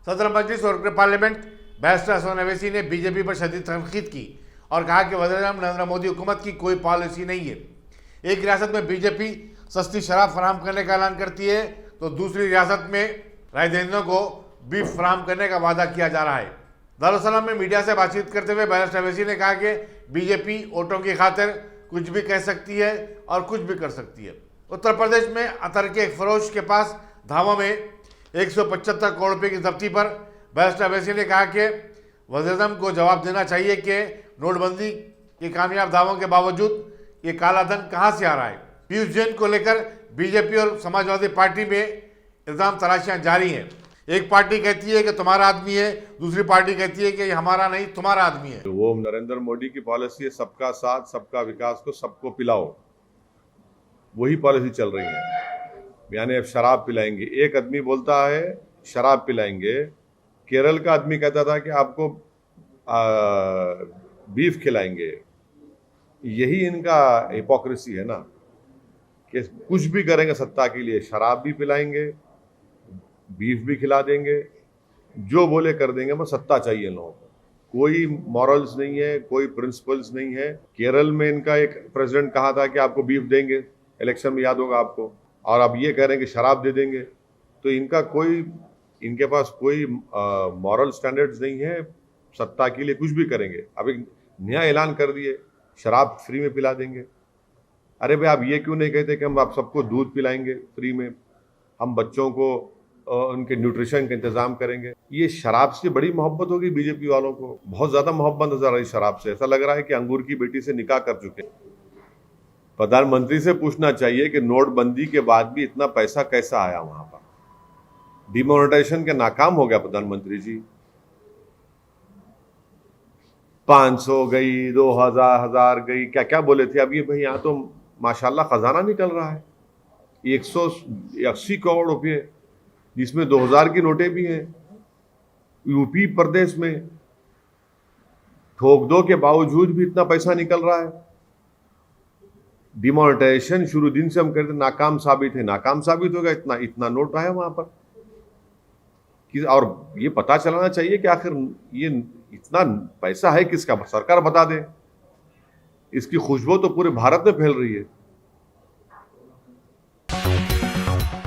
सदर मजलिस और parliament barrister Hasan Owaisi ने बीजेपी पर शदीद तनकीद की और कहा कि वज़ीर-ए-आज़म नरेंद्र मोदी हुकूमत की कोई पॉलिसी नहीं है। एक रियासत में बीजेपी सस्ती शराब फराहम करने का ऐलान करती है तो दूसरी रियासत में राय दहिंदों को बीफ फराहम करने का वादा किया जा रहा है। दारुसलाम में मीडिया से बातचीत करते हुए बैरिस्टर अवैसी ने कहा कि बीजेपी वोटों की खातिर कुछ भी कह सकती है और कुछ भी कर सकती है। उत्तर प्रदेश में अतर के एक फरोश के पास धावा में 175 करोड़ रुपए की जब्ती पर बैरिस्टर अवैसी ने कहा कि वज़ीर-ए-आज़म को जवाब देना चाहिए कि नोटबंदी के कामयाब दावों के बावजूद ये काला धन कहां से आ रहा है। पीयूष जैन को लेकर बीजेपी और समाजवादी पार्टी में इल्जाम तराशियां जारी हैं। एक पार्टी कहती है कि तुम्हारा आदमी है, दूसरी पार्टी कहती है कि ये हमारा नहीं तुम्हारा आदमी है। वो नरेंद्र मोदी की पॉलिसी है सबका साथ सबका विकास को सबको पिलाओ, वही पॉलिसी चल रही है। यानी अब शराब पिलाएंगे, एक आदमी बोलता है शराब पिलाएंगे, केरल का आदमी कहता था कि आपको बीफ खिलाएंगे। यही इनका हिपोक्रेसी है ना कि कुछ भी करेंगे सत्ता के लिए, शराब भी पिलाएंगे, बीफ भी खिला देंगे, जो बोले कर देंगे, बस सत्ता चाहिए लोगों को। कोई मॉरल्स नहीं है, कोई प्रिंसिपल्स नहीं है। केरल में इनका एक प्रेसिडेंट कहा था कि आपको बीफ देंगे, इलेक्शन में याद होगा आपको, और अब ये कह रहे हैं कि शराब दे देंगे। तो इनके पास कोई मॉरल स्टैंडर्ड्स नहीं है, सत्ता के लिए कुछ भी करेंगे। अब एक नया ऐलान कर दिए शराब फ्री में पिला देंगे। अरे भाई आप ये क्यों नहीं कहते कि हम आप सबको दूध पिलाएंगे फ्री में, हम बच्चों को उनके न्यूट्रिशन का इंतजाम करेंगे। ये शराब से बड़ी मोहब्बत होगी बीजेपी वालों को, बहुत ज्यादा मोहब्बत नजर आ रही शराब से। ऐसा लग रहा है कि अंगूर की बेटी से निकाह कर चुके। प्रधानमंत्री से पूछना चाहिए कि नोटबंदी के बाद भी इतना पैसा कैसा आया वहां पर। डिमोनेटाइजेशन के नाकाम हो गया प्रधानमंत्री जी। 500 गई, 2000 गई, क्या क्या बोले थे। अब ये भाई यहाँ तो माशाल्लाह खजाना निकल रहा है, 180 करोड़ रुपये, जिसमें 2000 की नोटें भी हैं। यूपी प्रदेश में ठोक दो के बावजूद भी इतना पैसा निकल रहा है। डिमोनेटाइजेशन शुरू दिन से हम कहते नाकाम साबित है, नाकाम साबित हो गया। इतना नोट आया वहां पर कि, और ये पता चलाना चाहिए कि आखिर ये इतना पैसा है किसका, सरकार बता दे। इसकी खुशबू तो पूरे भारत में फैल रही है।